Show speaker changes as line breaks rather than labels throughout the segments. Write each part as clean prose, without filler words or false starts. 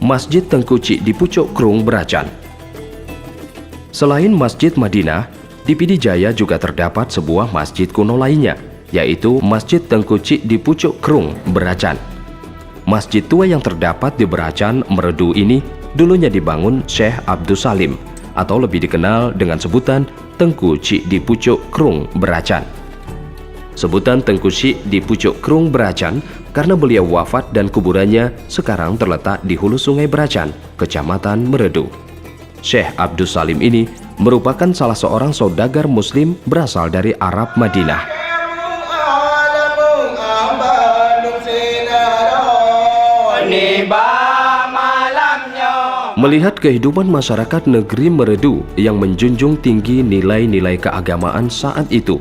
Masjid Tengku Cik di Pucuk Krung Beracan. Selain Masjid Madinah, di Pidijaya juga terdapat sebuah masjid kuno lainnya, yaitu Masjid Tengku Cik di Pucuk Krung Beracan. Masjid tua yang terdapat di Beracan Meredu ini dulunya dibangun Syekh Abdus Salim, atau lebih dikenal dengan sebutan Tengku Cik di Pucuk Krung Beracan. Sebutan Tengku Cik di Pucuk Krung Beracan karena beliau wafat dan kuburannya sekarang terletak di hulu Sungai Beracan, Kecamatan Meredu. Syekh Abdus Salim ini merupakan salah seorang saudagar Muslim berasal dari Arab Madinah. Melihat kehidupan masyarakat negeri Meredu yang menjunjung tinggi nilai-nilai keagamaan saat itu,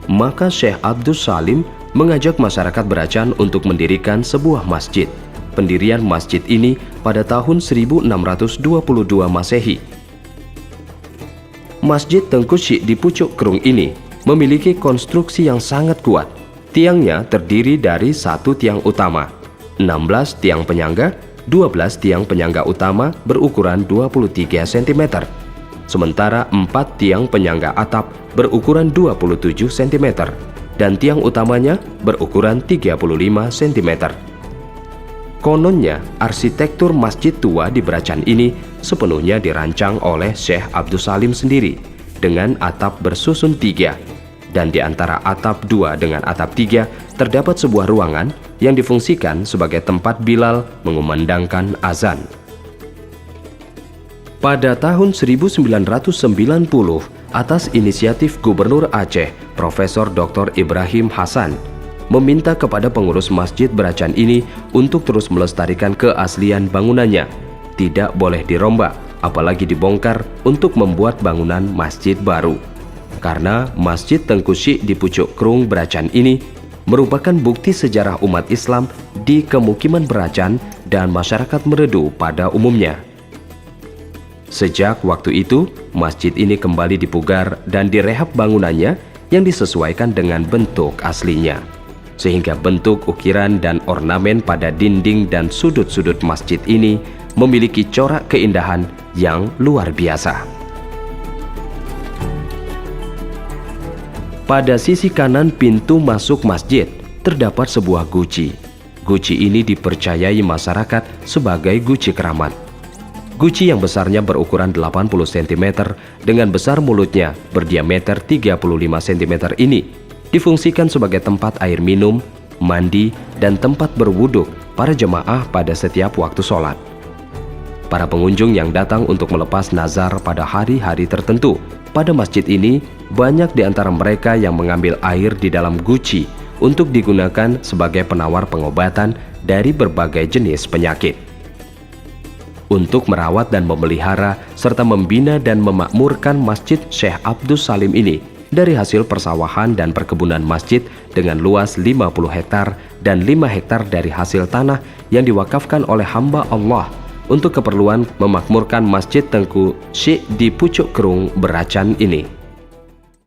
maka Syekh Abdus Salim mengajak masyarakat Beracan untuk mendirikan sebuah masjid. Pendirian masjid ini pada tahun 1622 Masehi. Masjid Tengku Cik di Pucuk Krung ini memiliki konstruksi yang sangat kuat. Tiangnya terdiri dari 1 tiang utama, 16 tiang penyangga, 12 tiang penyangga utama berukuran 23 cm. Sementara 4 tiang penyangga atap berukuran 27 cm dan tiang utamanya berukuran 35 cm. Kononnya, arsitektur masjid tua di Beracan ini sepenuhnya dirancang oleh Syekh Abdus Salim sendiri dengan atap bersusun 3, dan di antara atap 2 dengan atap 3 terdapat sebuah ruangan yang difungsikan sebagai tempat Bilal mengumandangkan azan. Pada tahun 1990, atas inisiatif Gubernur Aceh, Profesor Dr. Ibrahim Hasan, meminta kepada pengurus Masjid Beracan ini untuk terus melestarikan keaslian bangunannya. Tidak boleh dirombak, apalagi dibongkar untuk membuat bangunan masjid baru. Karena Masjid Tengku Cik di Pucuk Krung Beracan ini merupakan bukti sejarah umat Islam di kemukiman Beracan dan masyarakat Meredu pada umumnya. Sejak waktu itu, masjid ini kembali dipugar dan direhab bangunannya yang disesuaikan dengan bentuk aslinya, sehingga bentuk ukiran dan ornamen pada dinding dan sudut-sudut masjid ini memiliki corak keindahan yang luar biasa. Pada sisi kanan pintu masuk masjid terdapat sebuah guci. Guci ini dipercayai masyarakat sebagai guci keramat. Guci yang besarnya berukuran 80 cm dengan besar mulutnya berdiameter 35 cm ini difungsikan sebagai tempat air minum, mandi, dan tempat berwuduk para jemaah pada setiap waktu sholat. Para pengunjung yang datang untuk melepas nazar pada hari-hari tertentu pada masjid ini, banyak di antara mereka yang mengambil air di dalam guci untuk digunakan sebagai penawar pengobatan dari berbagai jenis penyakit. Untuk merawat dan memelihara serta membina dan memakmurkan Masjid Syekh Abdus Salim ini dari hasil persawahan dan perkebunan masjid dengan luas 50 hektar dan 5 hektar dari hasil tanah yang diwakafkan oleh hamba Allah untuk keperluan memakmurkan Masjid Tengku Cik di Pucuk Krung Beracan ini.